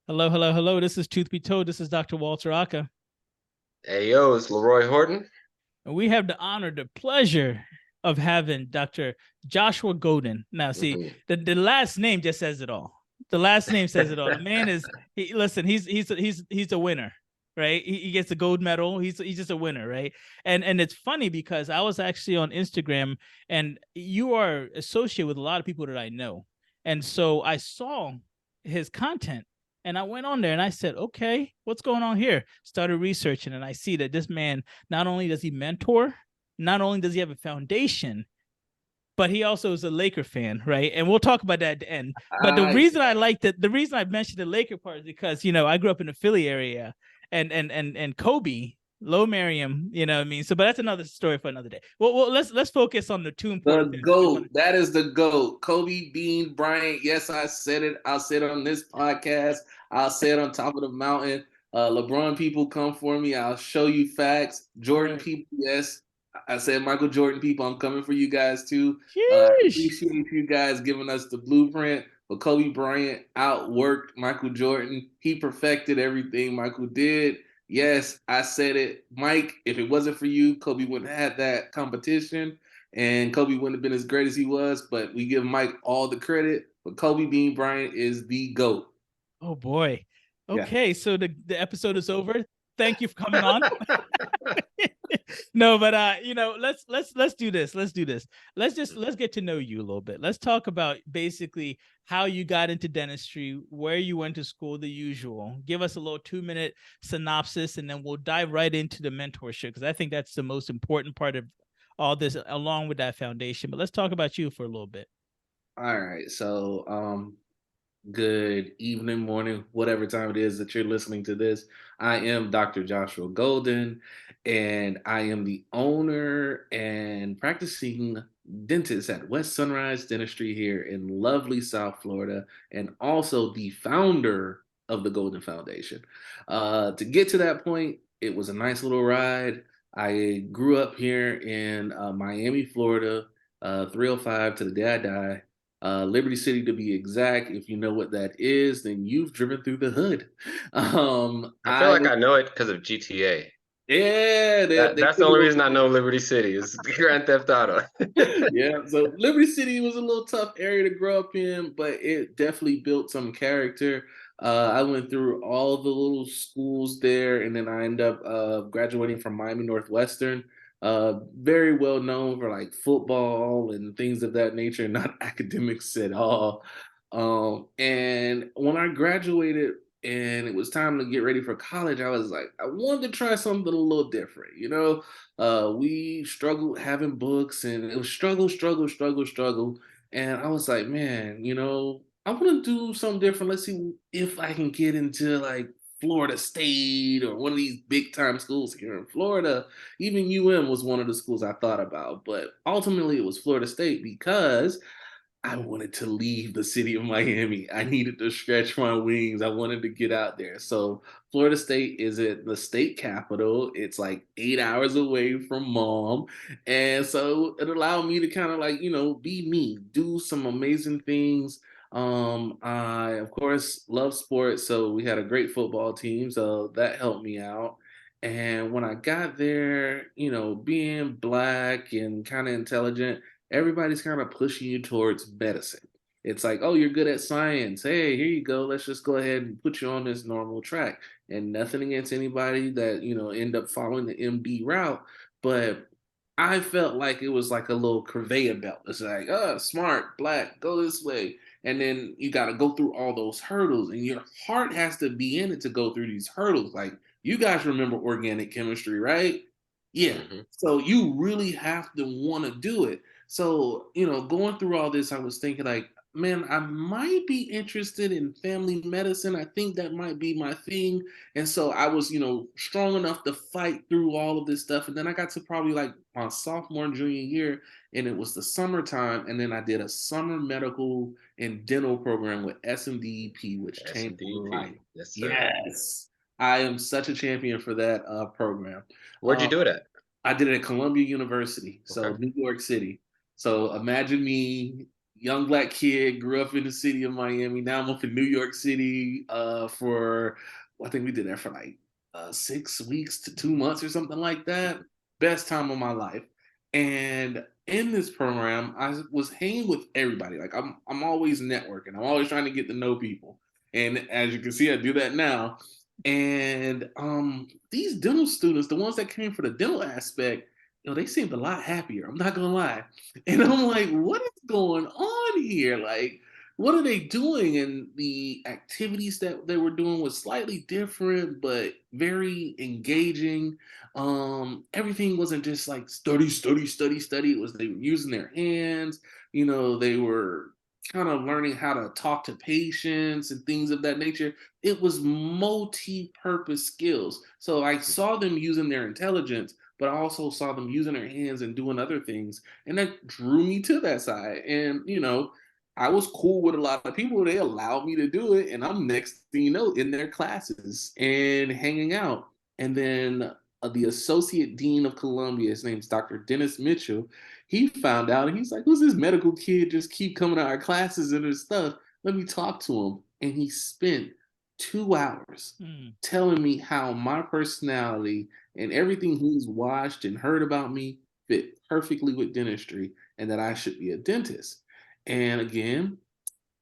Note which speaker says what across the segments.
Speaker 1: Hello, hello, hello. This is Truth Be Told. This is Dr. Walter Aka.
Speaker 2: Hey yo, it's Leroy Horton.
Speaker 1: And we have the honor, the pleasure of having Dr. Joshua Golden. Now, see,
Speaker 2: Mhm.
Speaker 1: the last name just says it all. The last name says it all. The man is listen, he's a winner, right? He gets a gold medal. He's just a winner, right? And it's funny because I was actually on Instagram and you are associated with a lot of people that I know. And so I saw his content and I went on there and I said, okay, what's going on here? Started researching and I see that this man, not only does he mentor, not only does he have a foundation, but he also is a Laker fan, right? And we'll talk about that at the end. But the
Speaker 2: I
Speaker 1: reason I like that, the reason I mentioned the Laker part is because I grew up in the Philly area, and Kobe, Low Mariam, you know what I mean. So, but that's another story for another day. Well, let's focus on the two important
Speaker 2: the
Speaker 1: things that we want.
Speaker 2: GOAT. That is the GOAT. Kobe Bean Bryant. Yes, I said it. I'll say it on this podcast. I'll say it on top of the mountain. LeBron people come for me. I'll show you facts. Jordan
Speaker 1: Right.
Speaker 2: people, yes. I said Michael Jordan people, I'm coming for you guys too.
Speaker 1: Sheesh.
Speaker 2: Appreciate you guys giving us the blueprint. But Kobe Bryant outworked Michael Jordan. He perfected everything Michael did. Yes, I said it. Mike, if it wasn't for you, Kobe wouldn't have had that competition and Kobe wouldn't have been as great as he was, but we give Mike all the credit. But Kobe Bean Bryant is the GOAT.
Speaker 1: Oh boy.
Speaker 2: Yeah.
Speaker 1: Okay, so the episode is over. Thank you for coming on. No, but let's do this. Let's do this. Let's get to know you a little bit. Let's talk about basically how you got into dentistry, where you went to school, the usual. Give us a little 2 minute synopsis, and then we'll dive right into the mentorship because I think that's the most important part of all this, along with that foundation. But let's talk about you for a little bit.
Speaker 2: All right. So good evening, morning, whatever time it is that you're listening to this. I am Dr. Joshua Golden, and I am the owner and practicing dentist at West Sunrise Dentistry here in lovely South Florida, and also the founder of the Golden Foundation. To get to that point, it was a nice little ride. I grew up here in Miami, Florida, 305 to the day I die. Liberty City to be exact. If you know what that is, then you've driven through the hood. I feel I like was, I know it because of GTA.
Speaker 1: Oh,
Speaker 2: Yeah, they
Speaker 1: wow.
Speaker 2: that's the only reason I know Liberty City is Grand Theft Auto. yeah. So Liberty City was a little tough area to grow up in, but it definitely built some character. I went through all the little schools there, and then I ended up graduating from Miami Northwestern. Very well known for like football and things of that nature, not academics at all. And when I graduated and it was time to get ready for college, I was like, I wanted to try something a little different, you know. We struggled having books and it was struggle, struggle, struggle, struggle. And I was like, man, I want to do something different. Let's see if I can get into like Florida State or one of these big time schools here in Florida. Even UM was one of the schools I thought about, but ultimately it was Florida State because I wanted to leave the city of Miami. I needed to stretch my wings. I wanted to get out there. So Florida State is at the state capital. It's like 8 hours away from mom. And so it allowed me to kind of like, be me, do some amazing things. I of course love sports. So we had a great football team. So that helped me out. And when I got there, being black and kind of intelligent, everybody's kind of pushing you towards medicine. It's like, oh, you're good at science. Hey, here you go. Let's just go ahead and put you on this normal track. And nothing against anybody that, end up following the MD route. But I felt like it was like a little conveyor belt. It's like, oh, smart, black, go this way. And then you got to go through all those hurdles, and your heart has to be in it to go through these hurdles. Like, you guys remember organic chemistry, right? Yeah.
Speaker 1: Mhm.
Speaker 2: So you really have to want to do it. So, going through all this, I was thinking, like, man, I might be interested in family medicine. I think that might be my thing. And so I was, strong enough to fight through all of this stuff. And then I got to probably like my sophomore and junior year, and it was the summertime. And then I did a summer medical and dental program with SMDEP, which changed my life.
Speaker 1: SDP.
Speaker 2: Yes, sir. Yes. I am such a champion for that program.
Speaker 1: Where'd you
Speaker 2: Uh,
Speaker 1: do it at?
Speaker 2: I did it at Columbia University,
Speaker 1: Okay.
Speaker 2: so New York City. So imagine me young Black kid, grew up in the city of Miami. Now I'm up in New York City for, I think we did that for like 6 weeks to 2 months or something like that. Best time of my life. And in this program, I was hanging with everybody. Like I'm always networking. I'm always trying to get to know people. And as you can see, I do that now. And these dental students, the ones that came for the dental aspect, they seemed a lot happier. I'm not gonna lie. And I'm like, what is going on here? Like, what are they doing? And the activities that they were doing was slightly different, but very engaging. Everything wasn't just like study, study, study, study. It was they were using their hands, they were kind of learning how to talk to patients and things of that nature. It was multi-purpose skills. So I saw them using their intelligence, but I also saw them using their hands and doing other things. And that drew me to that side. And, I was cool with a lot of people. They allowed me to do it. And I'm next thing you know, in their classes and hanging out. And then the associate dean of Columbia, his name's Dr. Dennis Mitchell, he found out and he's like, who's this medical kid just keep coming to our classes and his stuff? Let me talk to him. And he spent 2 hours telling me how my personality and everything he's watched and heard about me fit perfectly with dentistry and that I should be a dentist. And again,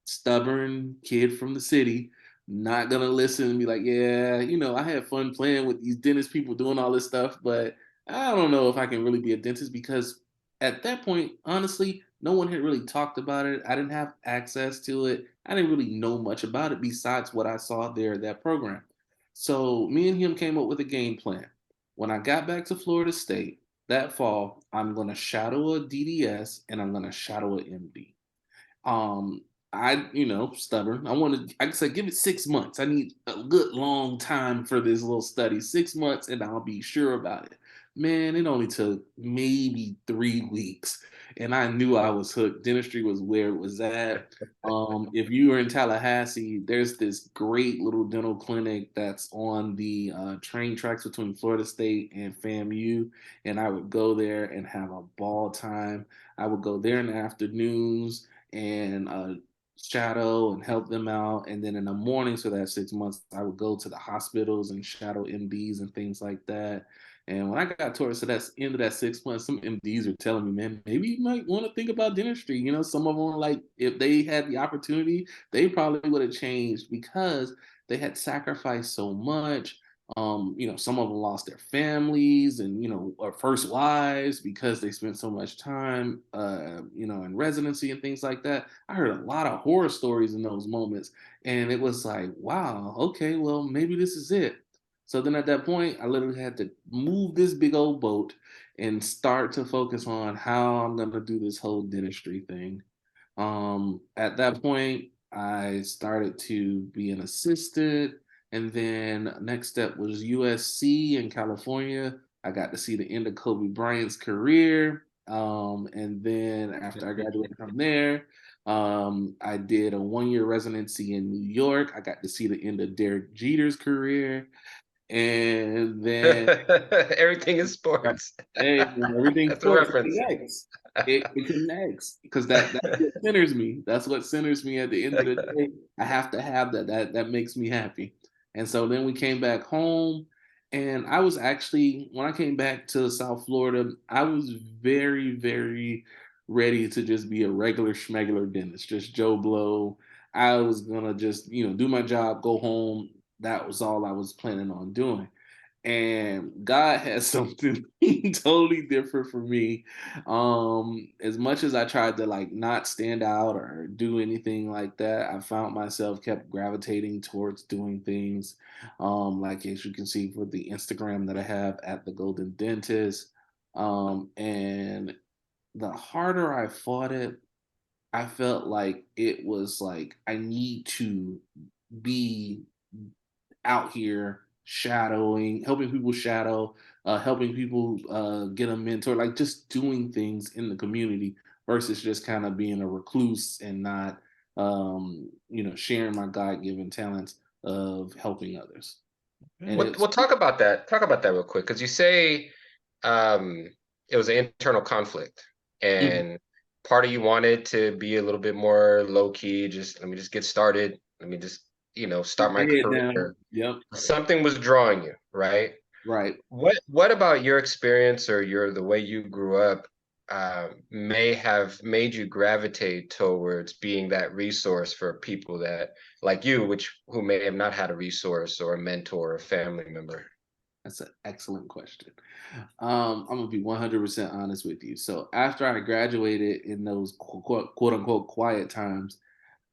Speaker 2: stubborn kid from the city, not gonna listen and be like, yeah, I had fun playing with these dentist people doing all this stuff, but I don't know if I can really be a dentist because at that point, honestly, no one had really talked about it. I didn't have access to it. I didn't really know much about it besides what I saw there at that program. So me and him came up with a game plan. When I got back to Florida State that fall, I'm gonna shadow a DDS and I'm gonna shadow an MD. Um, stubborn. I said, give it 6 months. I need a good long time for this little study. 6 months, and I'll be sure about it. Man, it only took maybe 3 weeks, and I knew I was hooked. Dentistry was where it was at. If you were in Tallahassee, there's this great little dental clinic that's on the train tracks between Florida State and FAMU, and I would go there and have a ball time. I would go there in the afternoons and shadow and help them out. And then in the mornings for that 6 months, I would go to the hospitals and shadow MDs and things like that. And when I got towards the end of that 6 months, some MDs were telling me, man, maybe you might want to think about dentistry. Some of them were like, if they had the opportunity, they probably would have changed because they had sacrificed so much. Some of them lost their families and, or first wives because they spent so much time, in residency and things like that. I heard a lot of horror stories in those moments. And it was like, wow, okay, well, maybe this is it. So then at that point, I literally had to move this big old boat and start to focus on how I'm going to do this whole dentistry thing. At that point, I started to be an assistant. And then next step was USC in California. I got to see the end of Kobe Bryant's career. And then after I graduated from there, I did a 1 year residency in New York. I got to see the end of Derek Jeter's career. And then
Speaker 3: everything is sports.
Speaker 2: hey, everything
Speaker 3: That's a
Speaker 2: sports
Speaker 3: reference.
Speaker 2: connects. It connects because that's what centers me. That's what centers me at the end of the day. I have to have that. That makes me happy. And so then we came back home, and I was actually when I came back to South Florida, I was very, very ready to just be a regular schmegular dentist, just Joe Blow. I was gonna just do my job, go home. That was all I was planning on doing. And God has something totally different for me. As much as I tried to like not stand out or do anything like that, I found myself kept gravitating towards doing things. Like as you can see for the Instagram that I have at the Golden Dentist. And the harder I fought it, I felt like it was like I need to be out here shadowing, helping people shadow, helping people get a mentor, like just doing things in the community versus just kind of being a recluse and not, sharing my God-given talents of helping others. And
Speaker 3: We'll talk about that. Talk about that real quick, because you say it was an internal conflict, and part of you wanted to be a little bit more low key, just let me just get started. Let me just, start my
Speaker 2: Head down.
Speaker 3: career.
Speaker 2: Yep.
Speaker 3: Something was drawing you, right?
Speaker 2: Right.
Speaker 3: What about your experience or the way you grew up may have made you gravitate towards being that resource for people that like you, who may have not had a resource or a mentor or a family member?
Speaker 2: That's an excellent question. I'm gonna be 100% honest with you. So after I graduated in those quote unquote quiet times,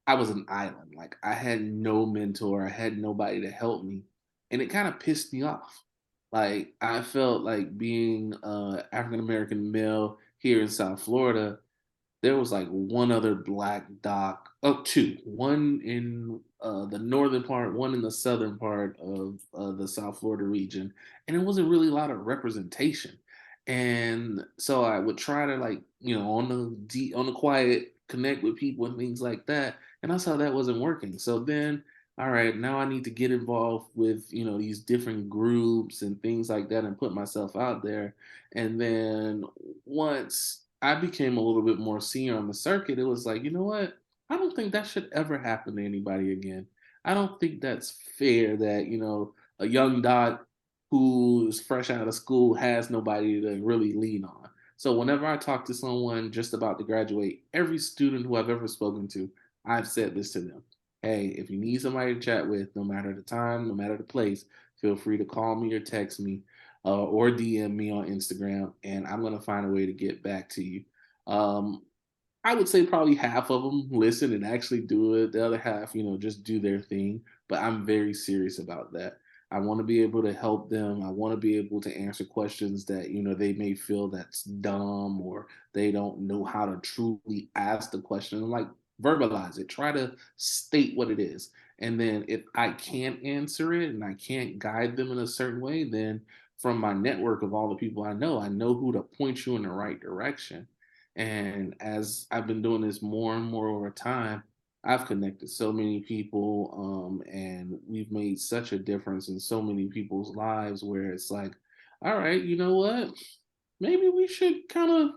Speaker 2: I was an island. Like I had no mentor, I had nobody to help me, and it kind of pissed me off. Like I felt like being African American male here in South Florida, there was like one other black doc, oh, two, one in the northern part, one in the southern part of the South Florida region, and it wasn't really a lot of representation. And so I would try to like, on the quiet, connect with people and things like that, and I saw that wasn't working. So then, all right, now I need to get involved with these different groups and things like that, and put myself out there. And then once I became a little bit more senior on the circuit, it was like, you know what? I don't think that should ever happen to anybody again. I don't think that's fair that, a young doc who is fresh out of school has nobody to really lean on. So whenever I talk to someone just about to graduate, every student who I've ever spoken to, I've said this to them. Hey, if you need somebody to chat with, no matter the time, no matter the place, feel free to call me or text me or DM me on Instagram, and I'm going to find a way to get back to you. Um, I would say probably half of them listen and actually do it. The other half, just do their thing. But I'm very serious about that. I want to be able to help them. I want to be able to answer questions that, they may feel that's dumb or they don't know how to truly ask the question. Like, verbalize it. Try to state what it is. And then if I can't answer it and I can't guide them in a certain way, then from my network of all the people I know who to point you in the right direction. And as I've been doing this more and more over time, I've connected so many people, and we've made such a difference in so many people's lives where it's like, all right, you know what? Maybe we should kind of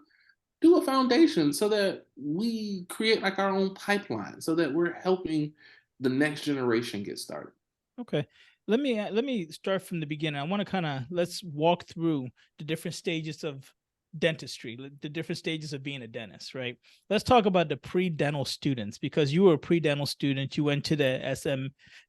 Speaker 2: do a foundation so that we create like our own pipeline so that we're helping the next generation get started.
Speaker 1: Okay. Let me start from the beginning. I want to let's walk through the different stages of dentistry, the different stages of being a dentist, right? Let's talk about the pre-dental students, because you were a pre-dental student. You went to the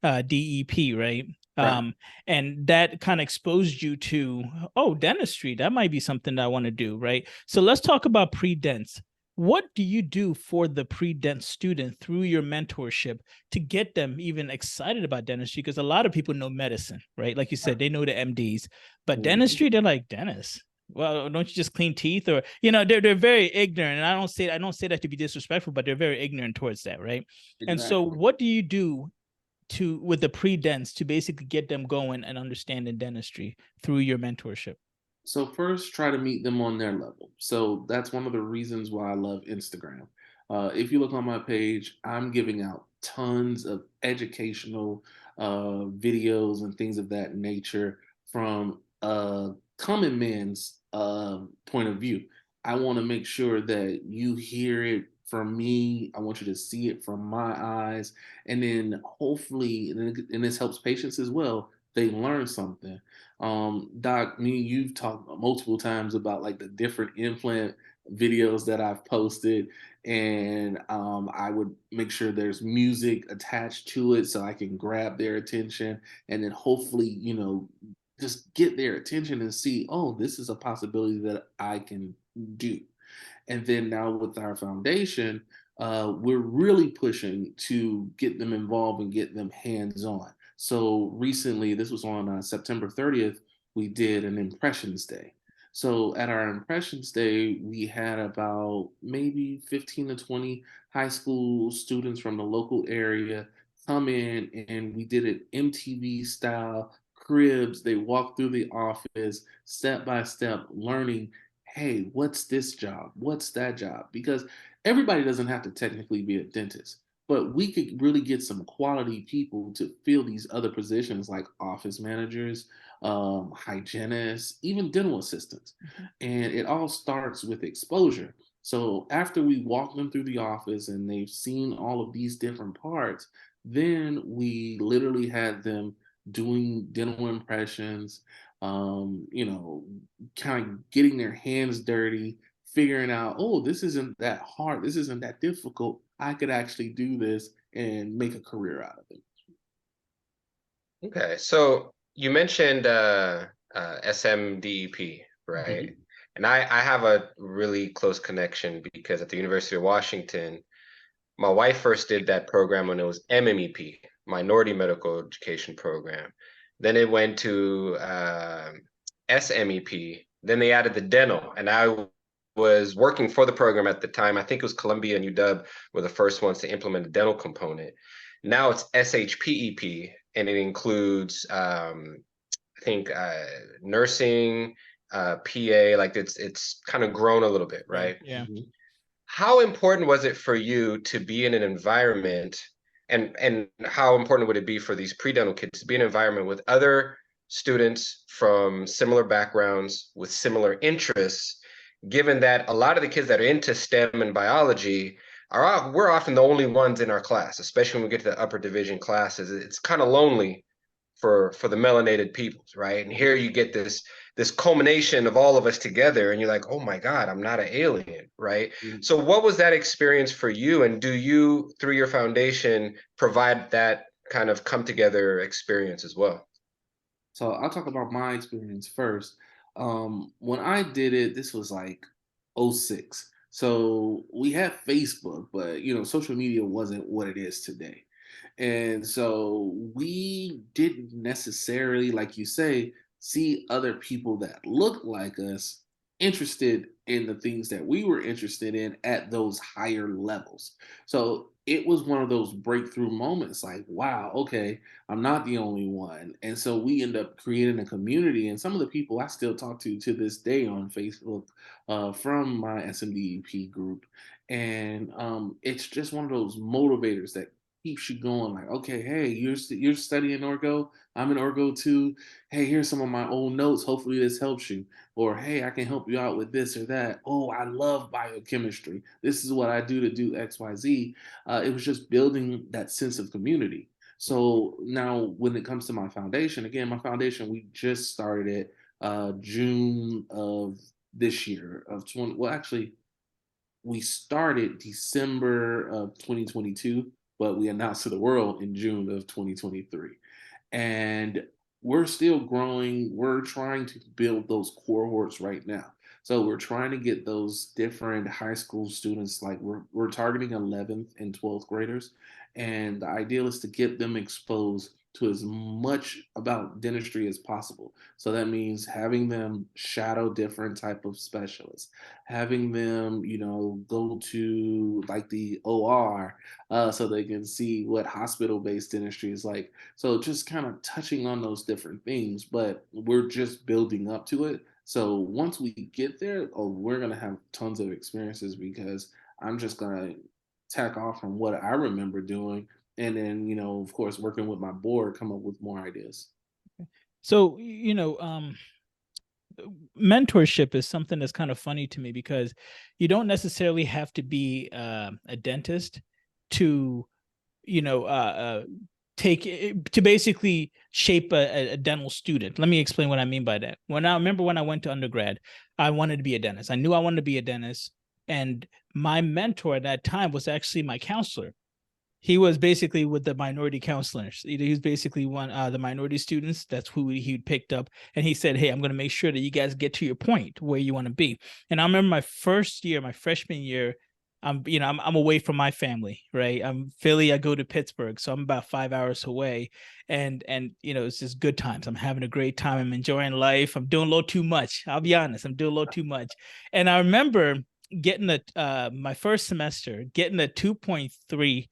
Speaker 1: DEP, right?
Speaker 2: Right.
Speaker 1: And that kind of exposed you to, oh, dentistry, that might be something that I want to do, right? So let's talk about pre-dents. What do you do for the pre-dent student through your mentorship to get them even excited about dentistry? Because a lot of people know medicine, right? Like you said, they know the MDs, but
Speaker 2: Mhm.
Speaker 1: dentistry, they're like, dentist. Well, don't you just clean teeth? Or, they're very ignorant. And I don't say that to be disrespectful, but they're very ignorant towards that, right? And so
Speaker 2: Exactly.
Speaker 1: what do you do with the pre-dents to basically get them going and understanding dentistry through your mentorship?
Speaker 2: So first, try to meet them on their level. So that's one of the reasons why I love Instagram. If you look on my page, I'm giving out tons of educational videos and things of that nature from a common man's point of view. I want to make sure that you hear it from me. I want you to see it from my eyes, and then hopefully, and this helps patients as well. They learn something. Doc, me and you've talked multiple times about like the different implant videos that I've posted, and I would make sure there's music attached to it so I can grab their attention, and then hopefully, just get their attention and see, oh, this is a possibility that I can do. And then now with our foundation, we're really pushing to get them involved and get them hands on. So recently, this was on September 30th, we did an Impressions Day. So at our Impressions Day, we had about maybe 15 to 20 high school students from the local area come in, and we did an MTV style cribs. They walked through the office step by step, learning, hey, what's this job? What's that job? Because everybody doesn't have to technically be a dentist, but we could really get some quality people to fill these other positions like office managers, hygienists, even dental assistants.
Speaker 1: Mhm.
Speaker 2: And it all starts with exposure. So after we walk them through the office and they've seen all of these different parts, then we literally had them doing dental impressions, you know, kind of getting their hands dirty, figuring out, oh, this isn't that hard, this isn't that difficult. I could actually do this and make a career out of it.
Speaker 3: Okay, so you mentioned SMDEP, right?
Speaker 2: Mhm.
Speaker 3: And I have a really close connection because at the University of Washington, my wife first did that program when it was MMEP, Minority Medical Education Program. Then it went to SMEP. Then they added the dental, and I was working for the program at the time. I think it was Columbia and UW were the first ones to implement the dental component. Now it's SHPEP, and it includes I think nursing, PA. Like it's kind of grown a little bit, right?
Speaker 1: Yeah.
Speaker 2: Mhm.
Speaker 3: How important was it for you to be in an environment, and how important would it be for these pre-dental kids to be in an environment with other students from similar backgrounds with similar interests, given that a lot of the kids that are into STEM and biology we're often the only ones in our class, especially when we get to the upper division classes. It's kind of lonely for the melanated peoples, right? And here you get this culmination of all of us together, and you're like, oh my God, I'm not an alien, right?
Speaker 2: Mhm.
Speaker 3: So what was that experience for you? And do you, through your foundation, provide that kind of come together experience as well?
Speaker 2: So I'll talk about my experience first. When I did it, this was like '06. So we had Facebook, but social media wasn't what it is today. And so we didn't necessarily, like you say, see other people that looked like us interested in the things that we were interested in at those higher levels. So it was one of those breakthrough moments like, wow, okay, I'm not the only one. And so we end up creating a community. And some of the people I still talk to this day on Facebook from my SMDEP group. And it's just one of those motivators that keeps you going. Like, okay, hey, you're studying orgo. I'm in orgo too. Hey, here's some of my old notes. Hopefully this helps you. Or hey, I can help you out with this or that. Oh, I love biochemistry. This is what I do XYZ. It was just building that sense of community. So now, when it comes to my foundation, again, my foundation, we just started it June of this year of 20. Well, actually, we started December of 2022, but we announced to the world in June of 2023. And we're still growing. We're trying to build those cohorts right now. So we're trying to get those different high school students, like we're targeting 11th and 12th graders. And the ideal is to get them exposed to as much about dentistry as possible. So that means having them shadow different type of specialists, having them, go to like the OR so they can see what hospital-based dentistry is like. So just kind of touching on those different things, but we're just building up to it. So once we get there, oh, we're gonna have tons of experiences because I'm just gonna tack off from what I remember doing, and then of course, working with my board, come up with more ideas.
Speaker 1: So, mentorship is something that's kind of funny to me because you don't necessarily have to be a dentist to, you know, to basically shape a dental student. Let me explain what I mean by that. When I went to undergrad, I wanted to be a dentist. I knew I wanted to be a dentist, and my mentor at that time was actually my counselor. He was basically with the minority counselors. He was basically one the minority students. That's who he picked up, and he said, "Hey, I'm going to make sure that you guys get to your point where you want to be." And I remember my first year, my freshman year, I'm away from my family, right? I'm Philly. I go to Pittsburgh, so I'm about 5 hours away, and it's just good times. I'm having a great time. I'm enjoying life. I'm doing a little too much. I'll be honest. I'm doing a little too much, and I remember getting my first semester getting a 2.3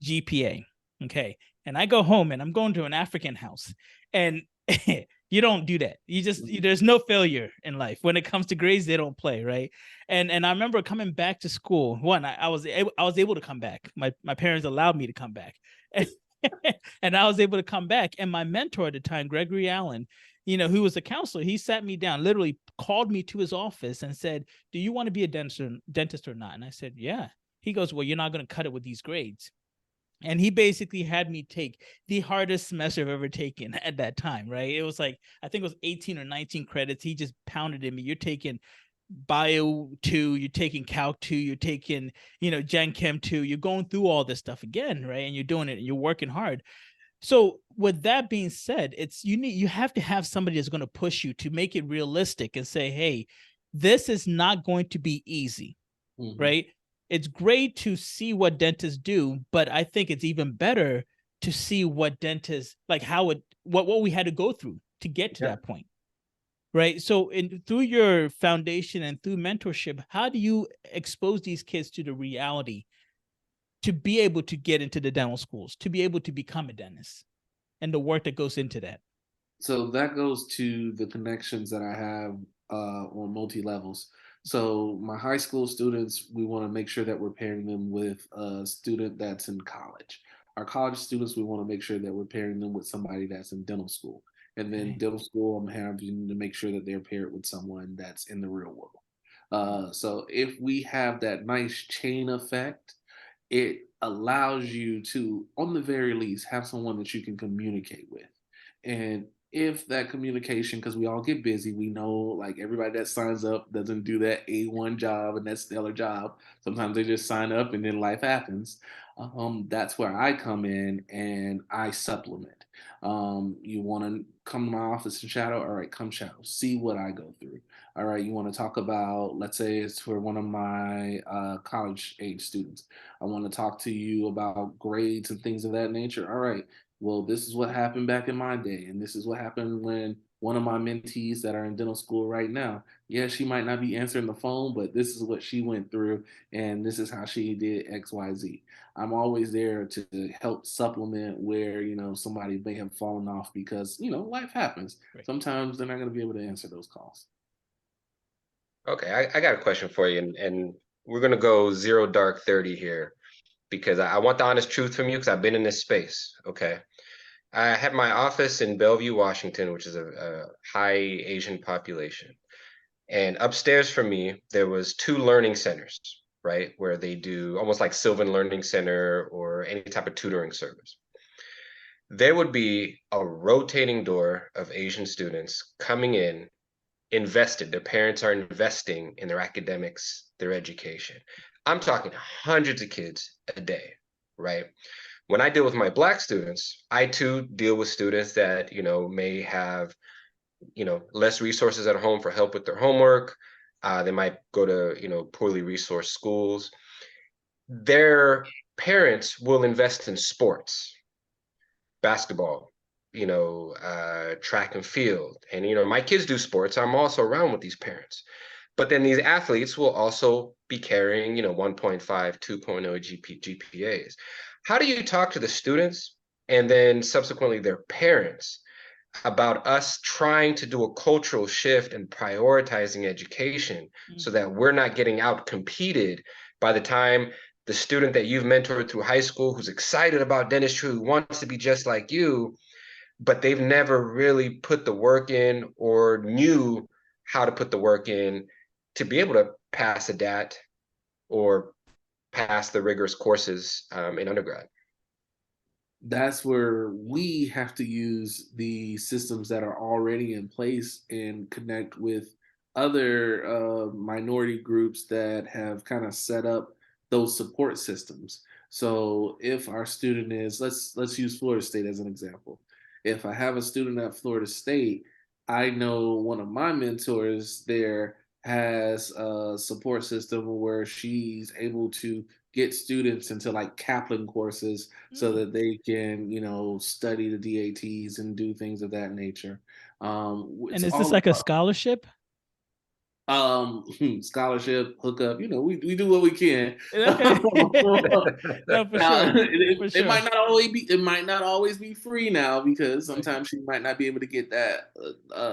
Speaker 1: GPA. Okay. And I go home and I'm going to an African house. And you don't do that. There's no failure in life. When it comes to grades, they don't play, right? And I remember coming back to school. One, I was able to come back. My parents allowed me to come back. And I was able to come back. And my mentor at the time, Gregory Allen, who was a counselor, he sat me down, literally called me to his office and said, do you want to be a dentist or not? And I said, yeah. He goes, well, you're not going to cut it with these grades. And he basically had me take the hardest semester I've ever taken at that time, right? It was like, I think it was 18 or 19 credits. He just pounded in me. You're taking bio 2, you're taking calc 2, you're taking, gen chem 2, you're going through all this stuff again, right? And you're doing it and you're working hard. So with that being said, you have to have somebody that's going to push you to make it realistic and say, hey, this is not going to be easy, right? It's great to see what dentists do, but I think it's even better to see what dentists, like what we had to go through to get to that point, right? So through your foundation and through mentorship, how do you expose these kids to the reality to be able to get into the dental schools, to be able to become a dentist, and the work that goes into that?
Speaker 2: So that goes to the connections that I have on multi levels. So my high school students, we want to make sure that we're pairing them with a student that's in college. Our college students, we want to make sure that we're pairing them with somebody that's in dental school. And then dental school, I'm having to make sure that they're paired with someone that's in the real world. So if we have that nice chain effect, it allows you to, on the very least, have someone that you can communicate with. And if that communication, because we all get busy, we know like everybody that signs up doesn't do that A1 job and that stellar job. Sometimes they just sign up and then life happens. That's where I come in and I supplement. You want to come to my office and shadow? All right, come shadow. See what I go through. All right, you want to talk about, let's say it's for one of my college age students. I want to talk to you about grades and things of that nature. All right, well, this is what happened back in my day, and this is what happened when one of my mentees that are in dental school right now, yeah, she might not be answering the phone, but this is what she went through, and this is how she did XYZ. I'm always there to help supplement where, somebody may have fallen off because, life happens.
Speaker 1: Right.
Speaker 2: Sometimes they're not going to be able to answer those calls.
Speaker 3: Okay, I got a question for you, and we're gonna go zero dark 30 here because I want the honest truth from you because I've been in this space. Okay. I had my office in Bellevue, Washington, which is a high Asian population. And upstairs from me, there was 2 learning centers, right? Where they do almost like Sylvan Learning Center or any type of tutoring service. There would be a rotating door of Asian students coming in, invested. Their parents are investing in their academics, their education. I'm talking hundreds of kids a day, right? When I deal with my Black students, I too deal with students that, may have, less resources at home for help with their homework. They might go to, poorly resourced schools. Their parents will invest in sports, basketball, track and field. And, my kids do sports. I'm also around with these parents. But then these athletes will also be carrying, 1.5, 2.0 GPAs. How do you talk to the students and then subsequently their parents about us trying to do a cultural shift and prioritizing education so that we're not getting out competed by the time the student that you've mentored through high school who's excited about dentistry, who wants to be just like you, but they've never really put the work in or knew how to put the work in to be able to pass a DAT or pass the rigorous courses in undergrad?
Speaker 2: That's where we have to use the systems that are already in place and connect with other minority groups that have kind of set up those support systems. So if our student is, let's use Florida State as an example. If I have a student at Florida State, I know one of my mentors there has a support system where she's able to get students into like Kaplan courses so that they can, study the DATs and do things of that nature.
Speaker 1: And is this like a scholarship?
Speaker 2: Scholarship, hookup, we do what we can.
Speaker 1: Okay. No, for
Speaker 2: Now,
Speaker 1: sure.
Speaker 2: it might not always be free now because sometimes she might not be able to get that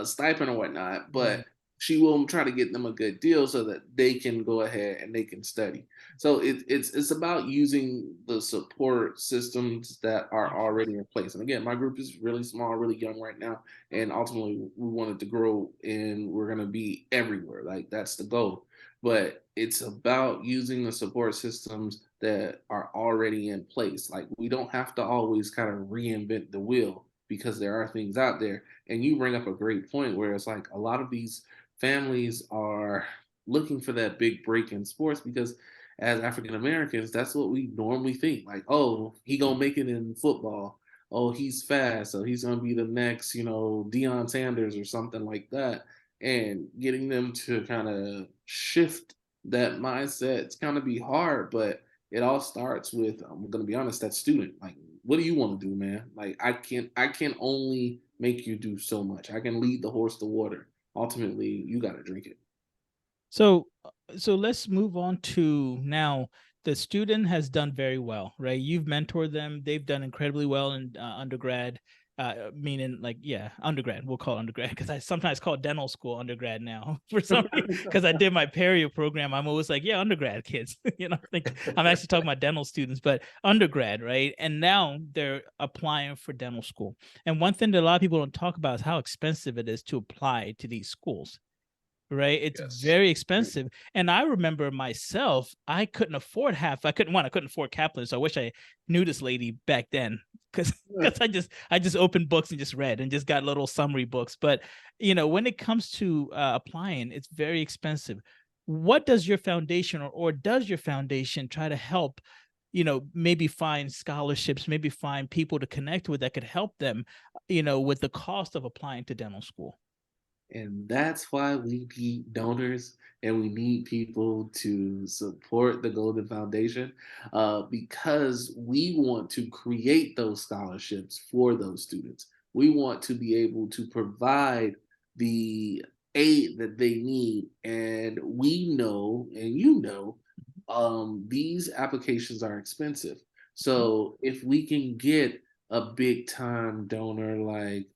Speaker 2: stipend or whatnot. But she will try to get them a good deal so that they can go ahead and they can study. So it's about using the support systems that are already in place. And again, my group is really small, really young right now, and ultimately we wanted to grow, and we're going to be everywhere. Like, that's the goal. But it's about using the support systems that are already in place. Like, we don't have to always kind of reinvent the wheel, because there are things out there. And you bring up a great point where it's like a lot of these families are looking for that big break in sports, because as African Americans, that's what we normally think. Like, oh, he gonna make it in football. Oh, he's fast, so he's gonna be the next, Deion Sanders or something like that. And getting them to kind of shift that mindset, it's gonna be hard, but it all starts with, I'm gonna be honest, that student. Like, what do you want to do, man? Like, I can only make you do so much. I can lead the horse to water. Ultimately, you got to drink it.
Speaker 1: So let's move on to now. The student has done very well, right? You've mentored them. They've done incredibly well in undergrad, meaning like, yeah, undergrad. We'll call it undergrad, because I sometimes call dental school undergrad now for some reason, because I did my perio program. I'm always like, yeah, undergrad kids. I think I'm actually talking about dental students, but undergrad, right? And now they're applying for dental school. And one thing that a lot of people don't talk about is how expensive it is to apply to these schools, right? It's
Speaker 3: Yes.
Speaker 1: very expensive. And I remember myself, I couldn't afford I couldn't afford Kaplan. So I wish I knew this lady back then, because I just opened books and just read and just got little summary books. But when it comes to applying, it's very expensive. What does your foundation, or does your foundation try to help, maybe find scholarships, maybe find people to connect with that could help them, with the cost of applying to dental school?
Speaker 2: And that's why we need donors, and we need people to support the Golden Foundation, because we want to create those scholarships for those students. We want to be able to provide the aid that they need. And we know, and these applications are expensive. So if we can get a big time donor, like,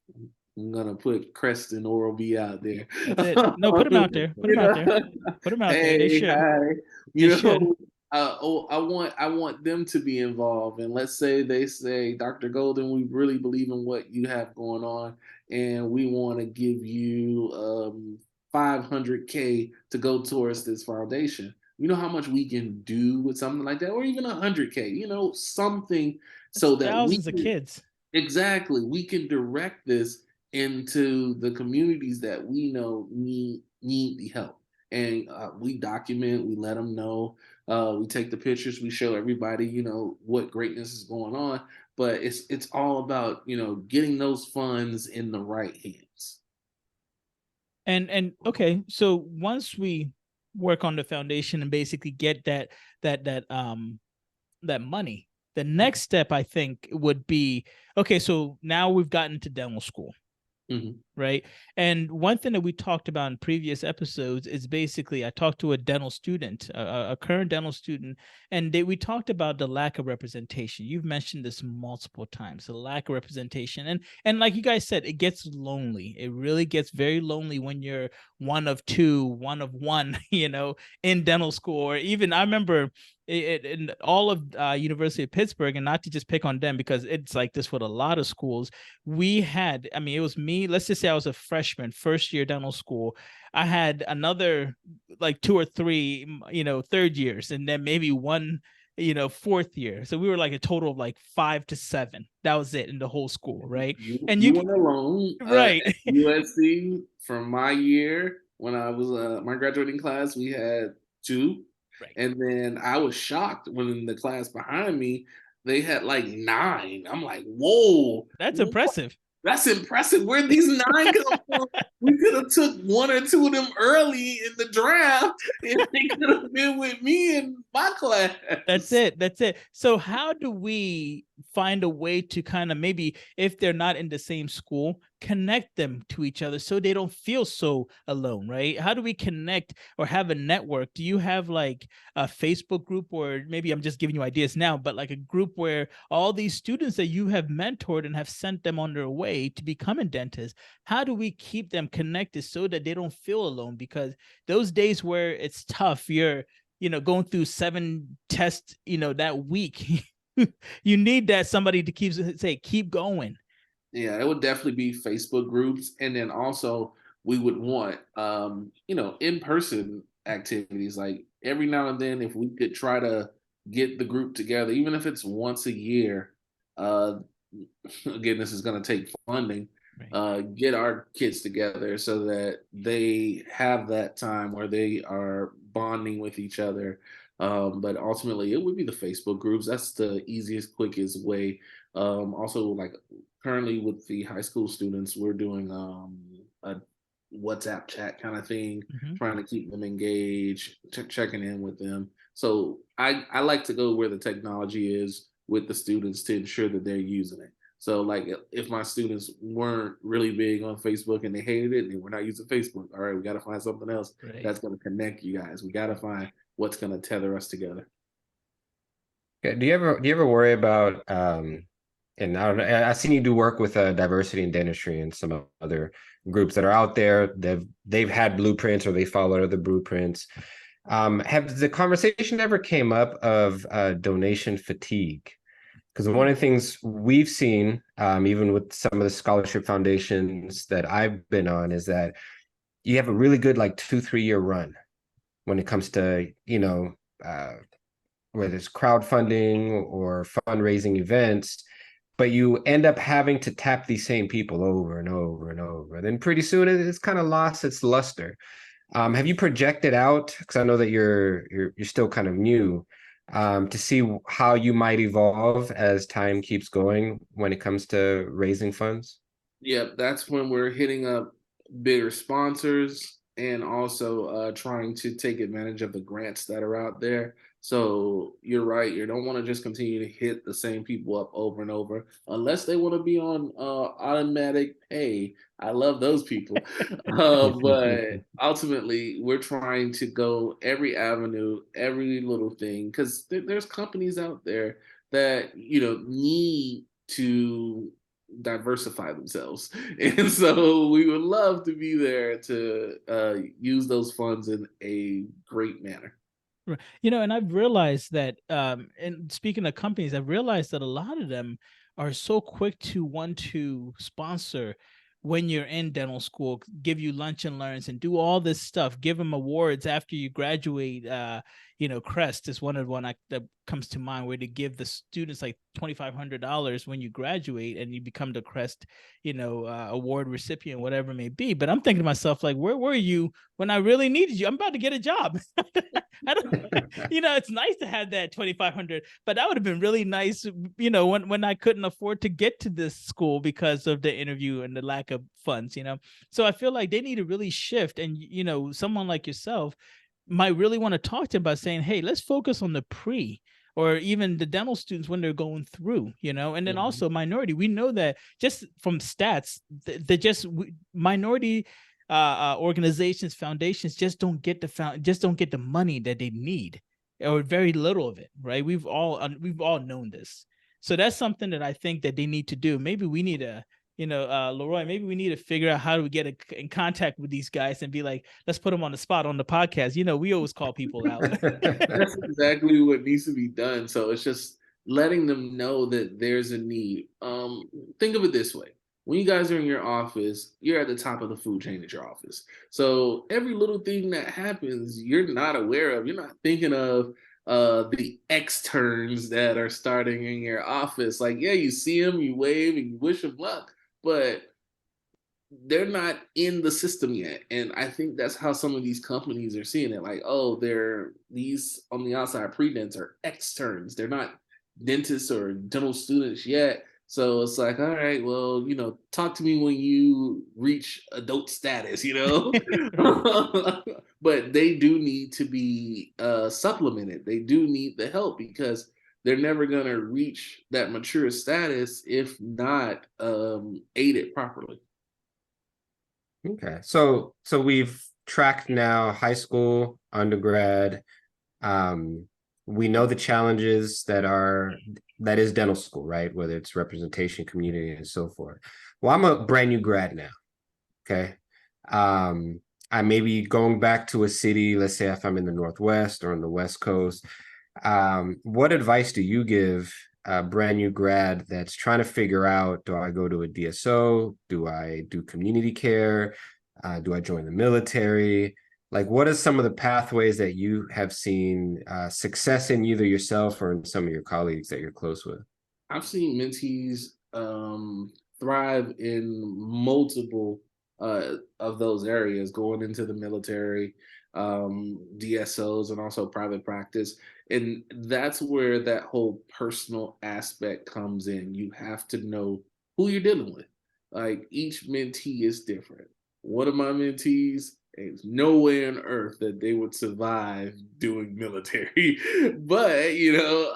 Speaker 2: I'm gonna put Creston Oral B out there.
Speaker 1: That's it. No, put them out there. Put
Speaker 2: You
Speaker 1: them out
Speaker 2: know,
Speaker 1: there. Put them out there. They
Speaker 2: hey,
Speaker 1: should.
Speaker 2: hi.
Speaker 1: They
Speaker 2: You
Speaker 1: should.
Speaker 2: know, I want them to be involved. And let's say they say, Dr. Golden, we really believe in what you have going on, and we want to give you 500K to go towards this foundation. You know how much we can do with something like that, or even 100K. Something
Speaker 1: That's
Speaker 2: so that we
Speaker 1: thousands of
Speaker 2: can.
Speaker 1: kids.
Speaker 2: Exactly. We can direct this into the communities that we know need the help. And we document, we let them know, we take the pictures, we show everybody, what greatness is going on. But it's all about, getting those funds in the right hands.
Speaker 1: And okay, so once we work on the foundation and basically get that money, the next step I think would be, okay, so now we've gotten to dental school.
Speaker 2: Mhm.
Speaker 1: Right. And one thing that we talked about in previous episodes is basically I talked to a dental student, a current dental student, and we talked about the lack of representation. You've mentioned this multiple times, the lack of representation. And like you guys said, it gets lonely. It really gets very lonely when you're one of two, one of one, in dental school. Or even I remember in all of University of Pittsburgh, and not to just pick on them because it's like this with a lot of schools, we had, I mean, it was me, let's just say I was a freshman, first year dental school. I had another like two or three, third years, and then maybe one, fourth year. So we were like a total of like 5 to 7. That was it in the whole school, right?
Speaker 2: You
Speaker 1: And
Speaker 2: you went alone
Speaker 1: right.
Speaker 2: at USC. From my year, when I was my graduating class, we had 2.
Speaker 1: Right.
Speaker 2: And then I was shocked when in the class behind me they had like 9. I'm like, whoa,
Speaker 1: That's impressive.
Speaker 2: that's impressive. Where these 9 come from? We could have took 1 or 2 of them early in the draft, and they could have been with me in my class.
Speaker 1: That's it. That's it. So how do we find a way to kind of, maybe if they're not in the same school, connect them to each other so they don't feel so alone, right? How do we connect or have a network? Do you have like a Facebook group, or maybe I'm just giving you ideas now, but like a group where all these students that you have mentored and have sent them on their way to becoming dentists, how do we keep them connected so that they don't feel alone? Because those days where it's tough, you're, going through 7 tests, that week, you need that somebody to keep going.
Speaker 2: Yeah, it would definitely be Facebook groups. And then also we would want in-person activities. Like every now and then, if we could try to get the group together, even if it's once a year, uh again, this is gonna take funding,
Speaker 1: Right.
Speaker 2: get our kids together so that they have that time where they are bonding with each other. But ultimately it would be the Facebook groups. That's the easiest, quickest way. Also, like currently with the high school students, we're doing a WhatsApp chat kind of thing,
Speaker 1: Mhm.
Speaker 2: trying to keep them engaged, checking in with them. So I like to go where the technology is with the students to ensure that they're using it. So like if my students weren't really big on Facebook and they hated it and we're not using Facebook, all right, we got to find something else
Speaker 1: Right.
Speaker 2: that's going to connect you guys. We got to find what's going to tether us together.
Speaker 3: Okay. Do you ever worry about and I don't know, I've seen you do work with diversity in dentistry and some other groups that are out there. They've had blueprints or they followed other blueprints. Have the conversation ever came up of donation fatigue? Because one of the things we've seen, even with some of the scholarship foundations that I've been on, is that you have a really good like 2-3 year run when it comes to uh, whether it's crowdfunding or fundraising events, but you end up having to tap these same people over and over and over. Then pretty soon it's kind of lost its luster. Have you projected out? Because I know that you're still kind of new, to see how you might evolve as time keeps going when it comes to raising funds.
Speaker 2: Yep, that's when we're hitting up bigger sponsors and also trying to take advantage of the grants that are out there. So you're right. You don't want to just continue to hit the same people up over and over unless they want to be on automatic pay. I love those people. But ultimately, we're trying to go every avenue, every little thing, because there's companies out there that, need to diversify themselves. And so we would love to be there to use those funds in a great manner.
Speaker 1: Right. And I've realized that, and speaking of companies, I've realized that a lot of them are so quick to want to sponsor when you're in dental school, give you lunch and learns and do all this stuff, give them awards after you graduate. Crest is one that comes to mind, where they give the students like $2,500 when you graduate and you become the Crest, award recipient, whatever it may be. But I'm thinking to myself, like, where were you when I really needed you? I'm about to get a job. I don't, it's nice to have that 2,500, but that would have been really nice, when I couldn't afford to get to this school because of the interview and the lack of funds. So I feel like they need to really shift, and someone like yourself might really want to talk to them about saying, hey, let's focus on the pre, or even the dental students when they're going through, and then
Speaker 2: Mhm.
Speaker 1: also minority. We know that just from stats, minority organizations, foundations just don't get the money that they need, or very little of it, right? We've all known this. So that's something that I think that they need to do. Maybe we need to, Leroy, maybe we need to figure out how do we get in contact with these guys and be like, let's put them on the spot on the podcast. We always call people out.
Speaker 2: That's exactly what needs to be done. So it's just letting them know that there's a need. Think of it this way. When you guys are in your office, you're at the top of the food chain at your office. So every little thing that happens, you're not aware of. You're not thinking of the externs that are starting in your office. Like, yeah, you see them, you wave, and you wish them luck, but they're not in the system yet. And I think that's how some of these companies are seeing it. Like, oh, they're these on the outside pre-dents are externs. They're not dentists or dental students yet. So it's like, all right, well, talk to me when you reach adult status, but they do need to be supplemented. They do need the help because they're never going to reach that mature status if not aided properly.
Speaker 3: Okay. So we've tracked now high school, undergrad. Um, we know the challenges that is dental school, right? Whether it's representation, community, and so forth. Well, I'm a brand new grad now. Okay. Um, I may be going back to a city, let's say if I'm in the Northwest or on the West Coast. What advice do you give a brand new grad that's trying to figure out, do I go to a DSO? Do I do community care? Do I join the military? Like, what are some of the pathways that you have seen success in either yourself or in some of your colleagues that you're close with?
Speaker 2: I've seen mentees thrive in multiple of those areas, going into the military, DSOs, and also private practice. And that's where that whole personal aspect comes in. You have to know who you're dealing with. Like each mentee is different. One of my mentees, there's no way on earth that they would survive doing military, but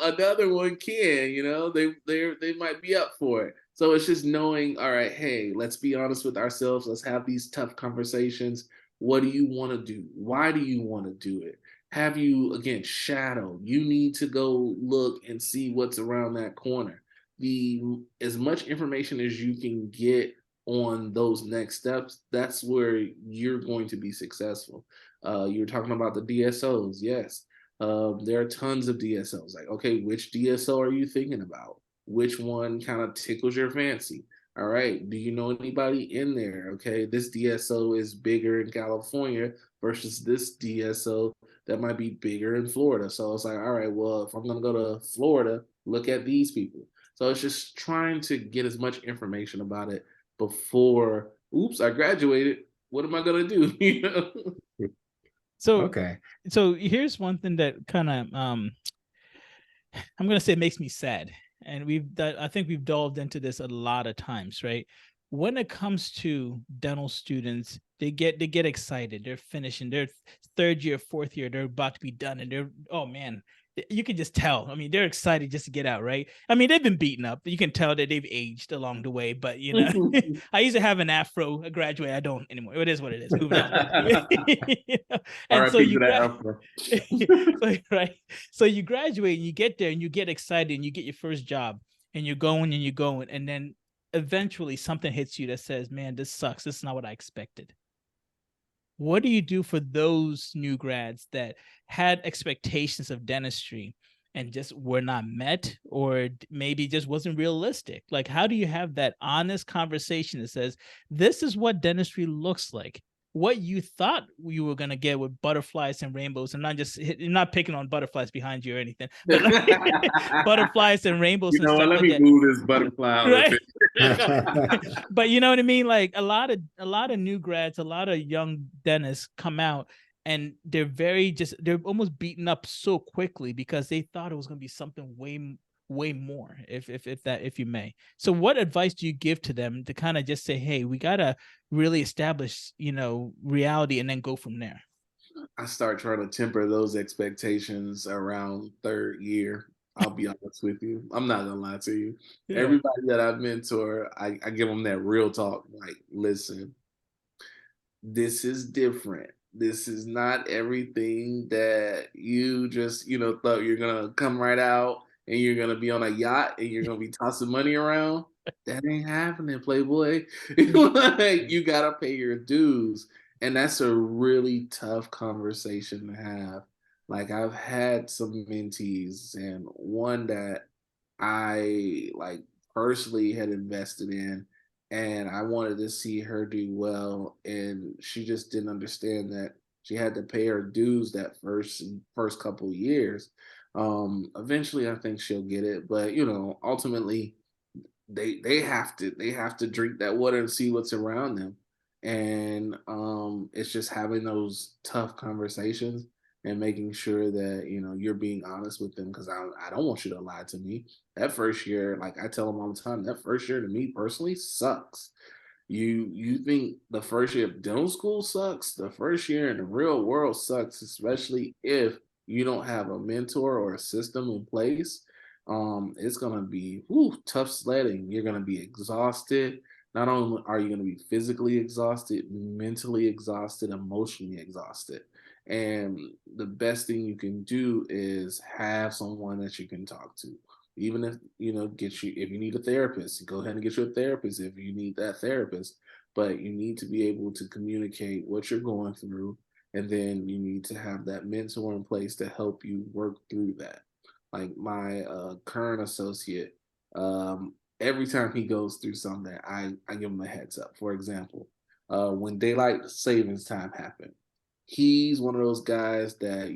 Speaker 2: another one can. They might be up for it. So it's just knowing, all right, hey, let's be honest with ourselves. Let's have these tough conversations. What do you want to do? Why do you want to do it? Have you again shadow? You need to go look and see what's around that corner. The As much information as you can get on those next steps, that's where you're going to be successful. You're talking about the DSOs, yes. There are tons of DSOs. Like, okay, which DSO are you thinking about? Which one kind of tickles your fancy? All right, do you know anybody in there? Okay, this DSO is bigger in California versus this DSO that might be bigger in Florida. So it's like, all right, well, if I'm gonna go to Florida, look at these people. So it's just trying to get as much information about it before, oops, I graduated. What am I gonna do?
Speaker 1: So
Speaker 3: Okay.
Speaker 1: so here's one thing that kind of I'm gonna say makes me sad, and I think we've delved into this a lot of times, right? When it comes to dental students, they get excited. They're finishing their third year, fourth year. They're about to be done, and oh man, you can just tell. I mean, they're excited just to get out, right? I mean, they've been beaten up. You can tell that they've aged along the way. But I used to have an afro. I graduate. I don't anymore. It is what it is. Moving on.
Speaker 2: All
Speaker 1: And
Speaker 2: right,
Speaker 1: so
Speaker 2: people that afro.
Speaker 1: so, right. So you graduate and you get there and you get excited and you get your first job and you're going and you're going. And then eventually something hits you that says, man, this sucks. This is not what I expected. What do you do for those new grads that had expectations of dentistry and just were not met, or maybe just wasn't realistic? Like, how do you have that honest conversation that says, this is what dentistry looks like? What you thought you were going to get with butterflies and rainbows, and not picking on butterflies behind you or anything, but like butterflies and rainbows and stuff
Speaker 2: Let
Speaker 1: like
Speaker 2: me
Speaker 1: that.
Speaker 2: move this butterfly out
Speaker 1: Right.
Speaker 2: of it.
Speaker 1: But you know what I mean? Like a lot of new grads, a lot of young dentists come out and they're almost beaten up so quickly because they thought it was going to be something way more, if you may. So what advice do you give to them to kind of just say, hey, we got to really establish, reality and then go from there?
Speaker 2: I start trying to temper those expectations around third year. I'll be honest with you. I'm not gonna lie to you.
Speaker 1: Yeah.
Speaker 2: Everybody that I mentor, I give them that real talk. Like, listen, this is different. This is not everything that you just, thought you're gonna come right out and you're gonna be on a yacht and you're gonna be tossing money around. That ain't happening, Playboy. Like, you gotta pay your dues. And that's a really tough conversation to have. Like, I've had some mentees, and one that I like personally had invested in, and I wanted to see her do well, and she just didn't understand that she had to pay her dues that first couple years. Eventually, I think she'll get it, but ultimately, they have to drink that water and see what's around them, and it's just having those tough conversations and making sure that you're being honest with them, because I don't want you to lie to me. That first year, like I tell them all the time, that first year to me personally sucks. You think the first year of dental school sucks? The first year in the real world sucks, especially if you don't have a mentor or a system in place. It's gonna be tough sledding. You're gonna be exhausted. not only are you going to be physically exhausted, mentally exhausted, emotionally exhausted. And the best thing you can do is have someone that you can talk to. Even if, if you need a therapist, go ahead and get you a therapist if you need that therapist. But you need to be able to communicate what you're going through. And then you need to have that mentor in place to help you work through that. Like my current associate, every time he goes through something, I give him a heads up. For example, when daylight savings time happened, he's one of those guys that,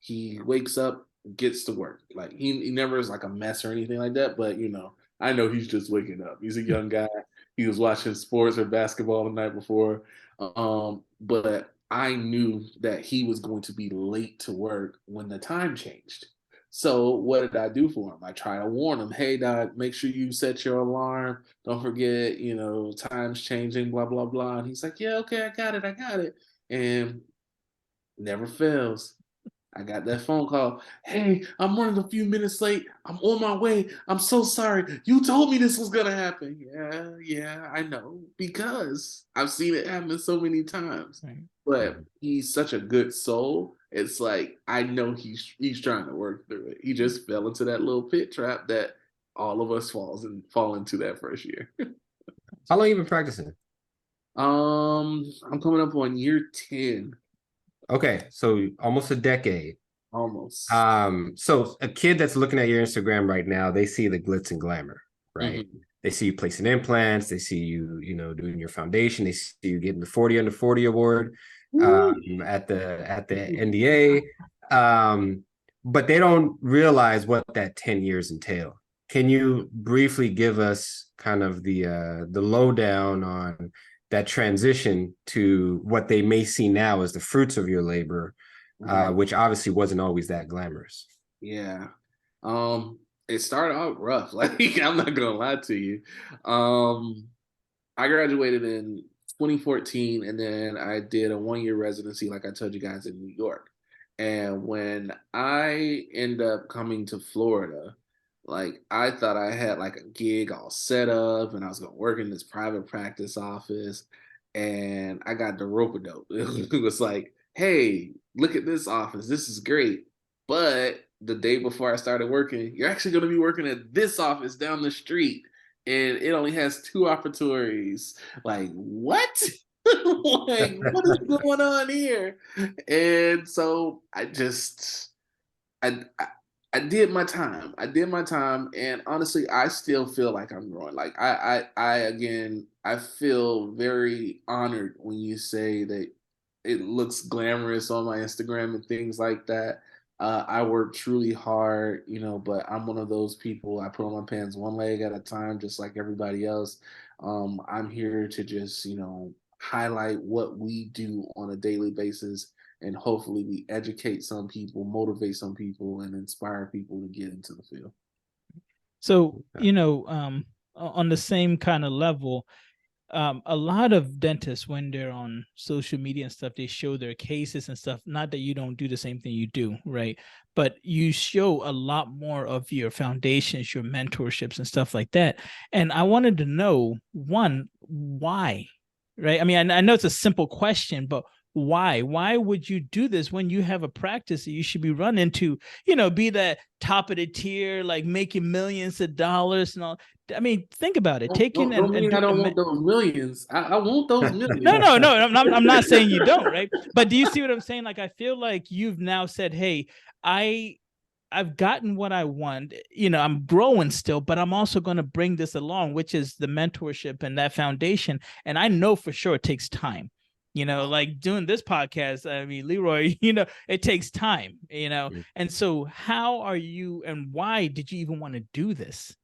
Speaker 2: he wakes up, gets to work. Like he never is like a mess or anything like that, but I know he's just waking up. He's a young guy. He was watching sports or basketball the night before. But I knew that he was going to be late to work when the time changed. So what did I do for him? I try to warn him, hey, Doc, make sure you set your alarm. Don't forget, time's changing, blah, blah, blah. And he's like, yeah, okay, I got it. And never fails. I got that phone call. Hey, I'm running a few minutes late. I'm on my way. I'm so sorry. You told me this was gonna happen. Yeah, I know. Because I've seen it happen so many times.
Speaker 1: Right.
Speaker 2: But he's such a good soul. It's like I know he's trying to work through it. He just fell into that little pit trap that all of us fall into that first year.
Speaker 4: How long you been practicing?
Speaker 2: I'm coming up on year 10.
Speaker 4: Okay, so almost a decade.
Speaker 2: Almost.
Speaker 4: So a kid that's looking at your Instagram right now, they see the glitz and glamour, right?
Speaker 2: Mm-hmm.
Speaker 4: They see you placing implants, they see you, doing your foundation, they see you getting the 40 under 40 award at the NDA. But they don't realize what that 10 years entail. Can you briefly give us kind of the lowdown on that transition to what they may see now as the fruits of your labor, which obviously wasn't always that glamorous?
Speaker 2: Yeah. It started out rough. Like I'm not gonna lie to you. I graduated in 2014 and then I did a 1-year residency, like I told you guys, in New York. And when I end up coming to Florida, like I thought I had like a gig all set up and I was gonna work in this private practice office. And I got the rope-a-dope. It was like, hey, look at this office. This is great. But the day before I started working, you're actually gonna be working at this office down the street. And it only has 2 operatories. Like, what? Like, what is going on here? And so I I did my time. I did my time, and honestly, I still feel like I'm growing. Like I feel very honored when you say that it looks glamorous on my Instagram and things like that. I work truly hard, but I'm one of those people. I put on my pants one leg at a time, just like everybody else. I'm here to just, highlight what we do on a daily basis, and hopefully we educate some people, motivate some people, and inspire people to get into the field.
Speaker 1: So, on the same kind of level, a lot of dentists, when they're on social media and stuff, they show their cases and stuff. Not that you don't do the same thing you do, right? But you show a lot more of your foundations, your mentorships and stuff like that. And I wanted to know, one, why, right? I mean, I know it's a simple question, but why? Why would you do this when you have a practice that you should be running to, be that top of the tier, like making millions of dollars and all? I mean, think about it. Taking
Speaker 2: don't mean I don't want those millions. I want those millions.
Speaker 1: No. I'm not saying you don't, right? But do you see what I'm saying? Like, I feel like you've now said, hey, I've gotten what I want. I'm growing still, but I'm also going to bring this along, which is the mentorship and that foundation. And I know for sure it takes time. Like doing this podcast, I mean, Leroy, it takes time, And so how are you and why did you even want to do this?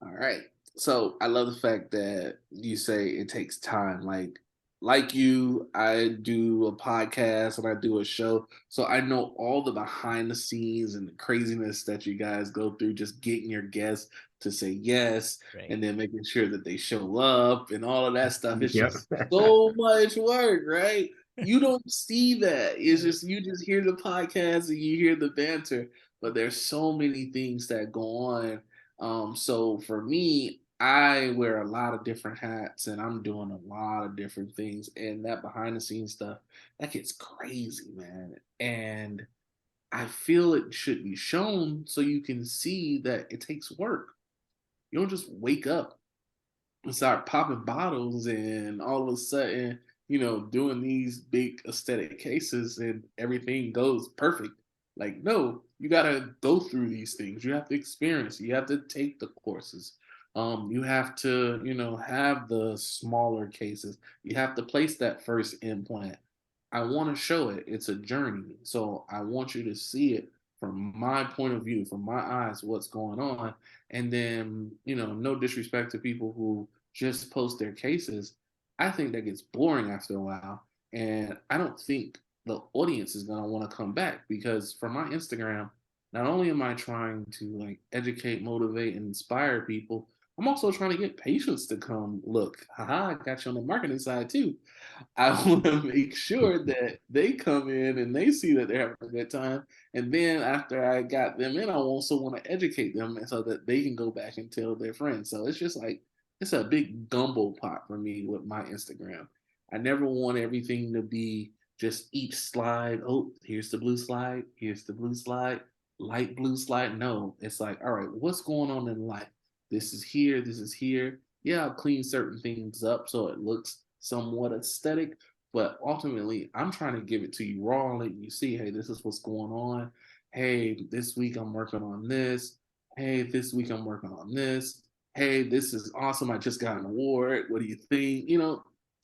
Speaker 2: All right. So I love the fact that you say it takes time. Like you, I do a podcast and I do a show. So I know all the behind the scenes and the craziness that you guys go through, just getting your guests to say yes, right, and then making sure that they show up and all of that stuff. It's just so much work, right? You don't see that. It's just, you just hear the podcast and you hear the banter, but there's so many things that go on. So for me, I wear a lot of different hats and I'm doing a lot of different things. And that behind the scenes stuff, that gets crazy, man. And I feel it should be shown so you can see that it takes work. You don't just wake up and start popping bottles and all of a sudden, doing these big aesthetic cases and everything goes perfect. Like, no, you got to go through these things. You have to experience. You have to take the courses. You have to, have the smaller cases. You have to place that first implant. I want to show it. It's a journey. So I want you to see it from my point of view, from my eyes, what's going on. And then, no disrespect to people who just post their cases. I think that gets boring after a while. And I don't think the audience is going to want to come back because for my Instagram, not only am I trying to like educate, motivate, and inspire people, I'm also trying to get patients to come look. Haha, I got you on the marketing side too. I want to make sure that they come in and they see that they're having a good time. And then after I got them in, I also want to educate them so that they can go back and tell their friends. So it's just like, it's a big gumbo pot for me with my Instagram. I never want everything to be just each slide. Oh, here's the blue slide. Here's the blue slide. Light blue slide. No, it's like, all right, what's going on in life? This is here. This is here. Yeah, I'll clean certain things up so it looks somewhat aesthetic, but ultimately I'm trying to give it to you raw and let you see, hey, this is what's going on. Hey, this week I'm working on this. Hey, this week I'm working on this. Hey, this is awesome. I just got an award. What do you think?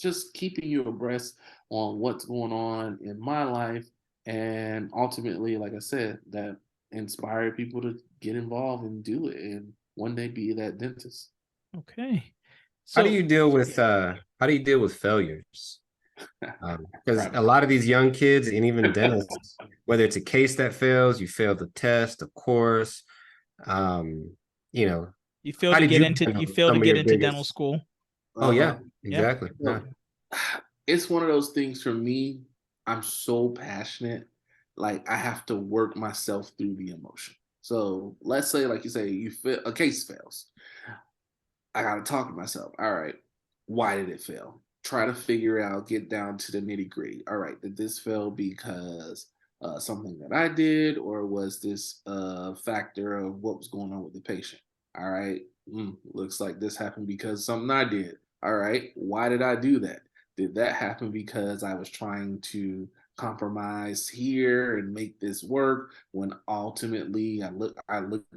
Speaker 2: Just keeping you abreast on what's going on in my life. And ultimately, like I said, that inspire people to get involved and do it and one day be that dentist.
Speaker 1: Okay.
Speaker 4: How do
Speaker 1: So
Speaker 4: you deal with failures? Because
Speaker 2: Right.
Speaker 4: a lot of these young kids and even dentists, whether it's a case that fails, you fail the test, of course. Um, you know,
Speaker 1: you fail
Speaker 4: how
Speaker 1: to
Speaker 4: did
Speaker 1: get
Speaker 4: you
Speaker 1: into
Speaker 4: handle
Speaker 1: you fail to
Speaker 4: some of
Speaker 1: get
Speaker 4: your
Speaker 1: into dental
Speaker 4: biggest?
Speaker 1: school.
Speaker 4: Oh yeah,
Speaker 1: Yeah.
Speaker 4: exactly. Yeah.
Speaker 2: It's one of those things for me. I'm so passionate. Like I have to work myself through the emotion. So let's say, like you say, a case fails. I got to talk to myself. All right, why did it fail? Try to figure out, get down to the nitty gritty. All right, did this fail because something that I did, or was this a factor of what was going on with the patient? All right, looks like this happened because something I did. All right, why did I do that? Did that happen because I was trying to compromise here and make this work when ultimately I looked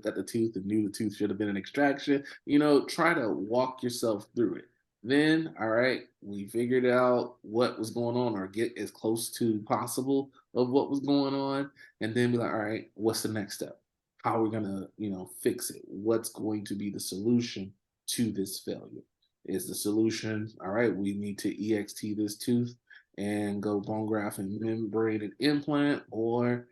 Speaker 2: at the tooth and knew the tooth should have been an extraction? Try to walk yourself through it. Then, all right, we figured out what was going on or get as close to possible of what was going on. And then be like, all right, what's the next step? How are we going to, fix it? What's going to be the solution to this failure? Is the solution, all right, we need to EXT this tooth and go bone graft and membrated implant, or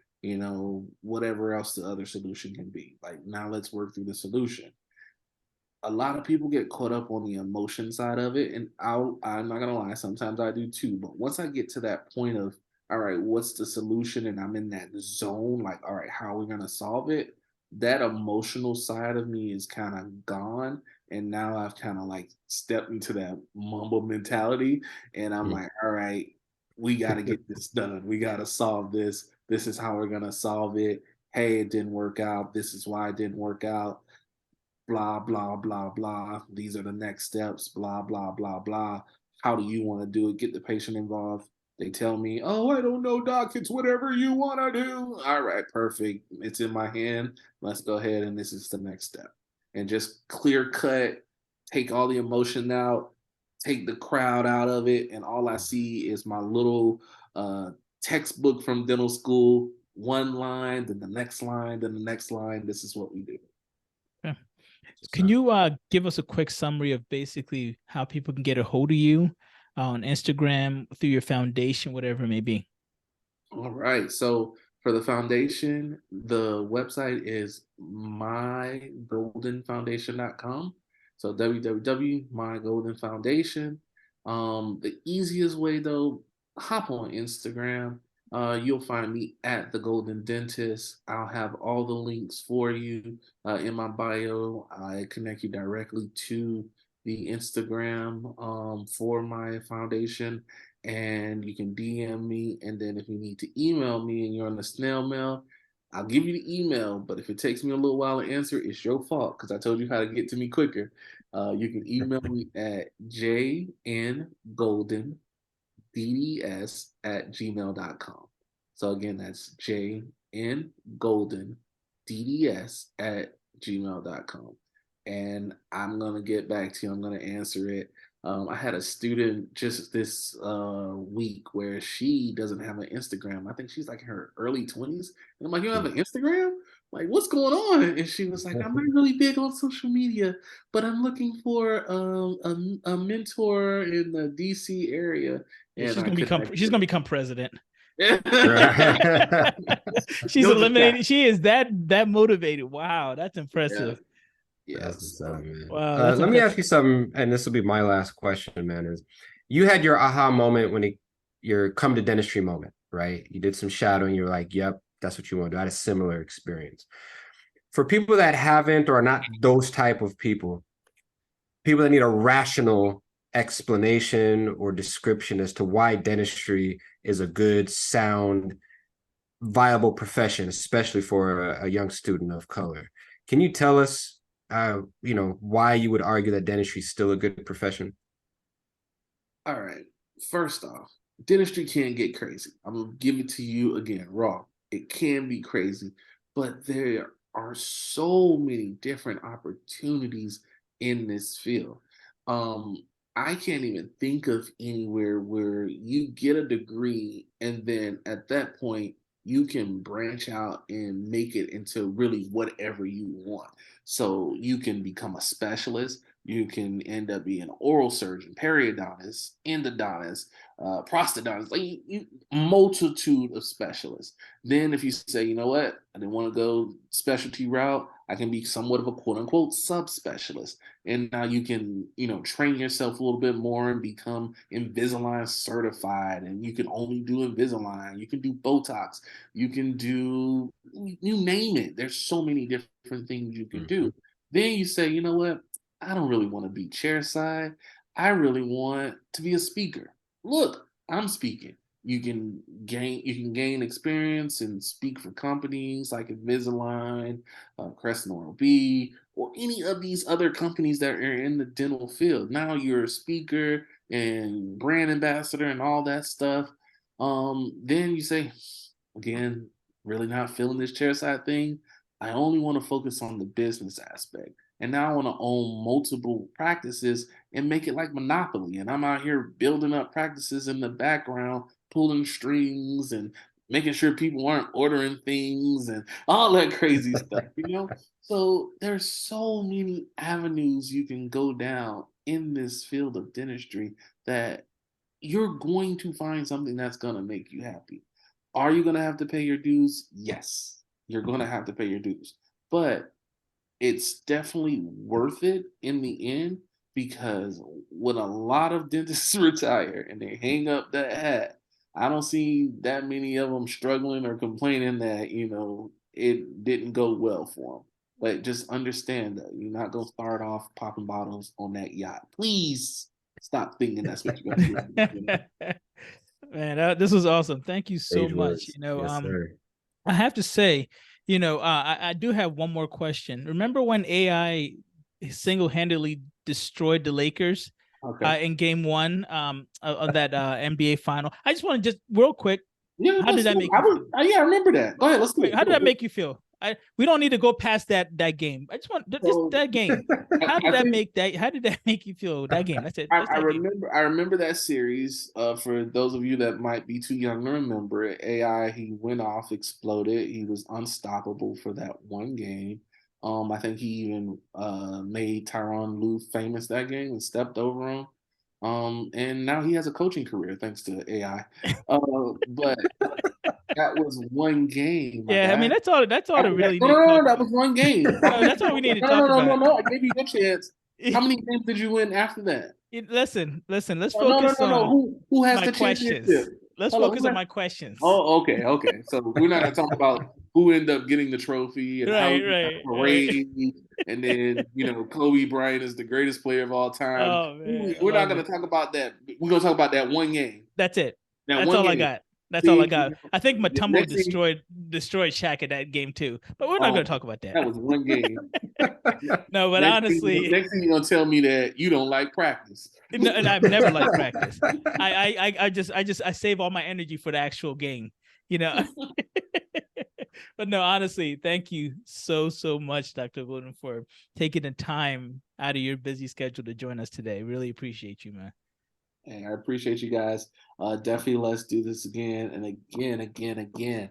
Speaker 2: whatever else the other solution can be. Like, now let's work through the solution. A lot of people get caught up on the emotion side of it, and I'm not gonna lie, sometimes I do too. But once I get to that point of, all right, what's the solution, and I'm in that zone, like, all right, how are we gonna solve it? That emotional side of me is kind of gone, and now I've kind of like stepped into that mumble mentality, and I'm like, all right, we got to get this done. We got to solve this. This is how we're gonna solve it. Hey, it didn't work out. This is why it didn't work out, blah, blah, blah, blah. These are the next steps, blah, blah, blah, blah. How do you want to do it? Get the patient involved. They tell me, oh, I don't know, doc. It's whatever you want to do. All right, perfect. It's in my hand. Let's go ahead. And this is the next step. And just clear cut, take all the emotion out, take the crowd out of it. And all I see is my little textbook from dental school. One line, then the next line, then the next line. This is what we do.
Speaker 1: Can you give us a quick summary of basically how people can get a hold of you on Instagram, through your foundation, whatever it may be?
Speaker 2: All right. So for the foundation, the website is mygoldenfoundation.com. So www.mygoldenfoundation. The easiest way though, hop on Instagram you'll find me at the Golden Dentist. I'll have all the links for you in my bio. I connect you directly to the Instagram for my foundation, and you can DM me. And then if you need to email me and you're on the snail mail, I'll give you the email. But if it takes me a little while to answer, it's your fault because I told you how to get to me quicker. You can email me at jngolden dds@gmail.com. So again, that's jngolden@gmail.com. And I'm going to get back to you. I'm going to answer it. I had a student just this week where she doesn't have an Instagram. I think she's like in her early 20s. And I'm like, you don't have an Instagram? Like, what's going on? And she was like, I'm not really big on social media, but I'm looking for a mentor in the DC area.
Speaker 1: Yeah,
Speaker 2: And
Speaker 1: she's gonna become president.
Speaker 2: Right.
Speaker 1: She's eliminated. She is that motivated. Wow, that's impressive.
Speaker 2: Yes.
Speaker 1: Wow.
Speaker 4: Let me ask you something, and this will be my last question, man. Is you had your aha moment when your come to dentistry moment, right? You did some shadowing. You're like, yep, that's what you want to do. I had a similar experience. For people that haven't or are not those type of people that need a rational explanation or description as to why dentistry is a good, sound, viable profession, especially for a young student of color. Can you tell us, why you would argue that dentistry is still a good profession?
Speaker 2: All right. First off, dentistry can get crazy. I'm going to give it to you again, raw. It can be crazy, but there are so many different opportunities in this field. I can't even think of anywhere where you get a degree and then at that point you can branch out and make it into really whatever you want. So you can become a specialist. You can end up being an oral surgeon, periodontist, endodontist, prosthodontist, like multitude of specialists. Then if you say, you know what, I didn't want to go specialty route, I can be somewhat of a quote unquote subspecialist. And now you can, train yourself a little bit more and become Invisalign certified. And you can only do Invisalign. You can do Botox. You can do, you name it. There's so many different things you can do. Then you say, you know what? I don't really want to be chairside. I really want to be a speaker. Look, I'm speaking. You can gain experience and speak for companies like Invisalign, Crescent Oral B, or any of these other companies that are in the dental field. Now you're a speaker and brand ambassador and all that stuff. Then you say, again, really not feeling this chairside thing. I only want to focus on the business aspect. And now I want to own multiple practices and make it like Monopoly. And I'm out here building up practices in the background, pulling strings and making sure people aren't ordering things and all that crazy stuff, So there's so many avenues you can go down in this field of dentistry that you're going to find something that's going to make you happy. Are you going to have to pay your dues? Yes, you're going to have to pay your dues. But it's definitely worth it in the end, because when a lot of dentists retire and they hang up that hat, I don't see that many of them struggling or complaining that, it didn't go well for them. But just understand that you're not going to start off popping bottles on that yacht. Please stop thinking that's what you're going to do.
Speaker 1: Man, this was awesome. Thank you so much.
Speaker 4: Yes, sir.
Speaker 1: I have to say, I do have one more question. Remember when AI single-handedly destroyed the Lakers in game 1 of that NBA final? I just want to real quick.
Speaker 2: Yeah,
Speaker 1: how did that make you feel?
Speaker 2: I remember that. Go ahead, let's do it.
Speaker 1: How did that make you feel? We don't need to go past that game. I just want that game. How did that make you feel? That game. That's it.
Speaker 2: I remember that series. For those of you that might be too young to remember it, AI, he went off, exploded. He was unstoppable for that one game. I think he even made Tyronn Lue famous that game and stepped over him. And now he has a coaching career thanks to AI. But that was one game.
Speaker 1: Yeah, I mean that's all. That's all.
Speaker 2: No, that was one game.
Speaker 1: That's all we need to talk about.
Speaker 2: No. I gave you a chance. How many games did you win after that?
Speaker 1: Listen. Let's focus on
Speaker 2: Who has
Speaker 1: my
Speaker 2: the
Speaker 1: questions.
Speaker 2: championship?
Speaker 1: Let's
Speaker 2: Hold on,
Speaker 1: focus
Speaker 2: we're
Speaker 1: on
Speaker 2: not-
Speaker 1: my questions.
Speaker 2: Oh, okay. So we're not gonna talk about who ended up getting the trophy and how
Speaker 1: Right,
Speaker 2: we got
Speaker 1: right,
Speaker 2: parade, and then Kobe Bryant is the greatest player of all time.
Speaker 1: Oh man, I
Speaker 2: We're not
Speaker 1: love
Speaker 2: gonna
Speaker 1: it.
Speaker 2: talk about that. We're gonna talk about that one game.
Speaker 1: That's it.
Speaker 2: That
Speaker 1: That's
Speaker 2: one
Speaker 1: all I
Speaker 2: game.
Speaker 1: got. That's all I
Speaker 2: See,
Speaker 1: got. I think
Speaker 2: the
Speaker 1: Mutombo
Speaker 2: next thing-
Speaker 1: destroyed Shaq at that game too. But we're not going to talk about that.
Speaker 2: That was one game.
Speaker 1: No, but honestly,
Speaker 2: next thing you're gonna tell me that you don't like practice.
Speaker 1: no, and I've never liked practice. I save all my energy for the actual game, you know. But no, honestly, thank you so much, Dr. Wooden, for taking the time out of your busy schedule to join us today. Really appreciate you, man.
Speaker 2: Hey, I appreciate you guys. Definitely let's do this again and again.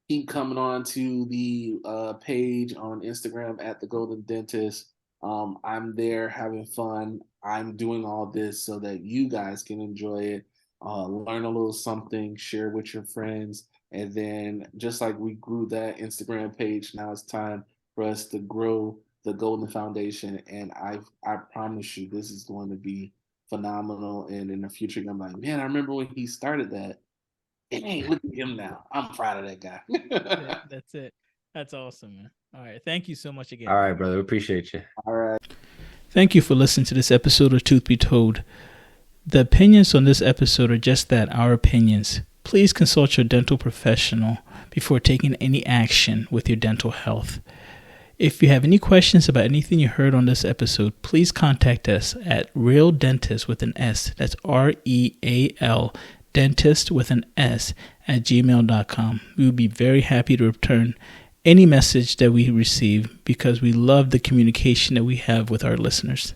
Speaker 2: Keep coming on to the page on Instagram at The Golden Dentist. I'm there having fun. I'm doing all this so that you guys can enjoy it, learn a little something, share with your friends. And then just like we grew that Instagram page, now it's time for us to grow the Golden Foundation. And I promise you, this is going to be phenomenal. And in the future, I'm like, man, I remember when he started that. Hey, look at him now. I'm proud of that guy.
Speaker 1: Yeah, that's it. That's awesome, man. All right. Thank you so much again.
Speaker 4: All right, brother. Appreciate you.
Speaker 2: All right.
Speaker 1: Thank you for listening to this episode of Truth Be Told. The opinions on this episode are just that, our opinions. Please consult your dental professional before taking any action with your dental health. If you have any questions about anything you heard on this episode, please contact us at Real Dentist with an S. That's REAL Dentist with an S at gmail.com. We would be very happy to return any message that we receive because we love the communication that we have with our listeners.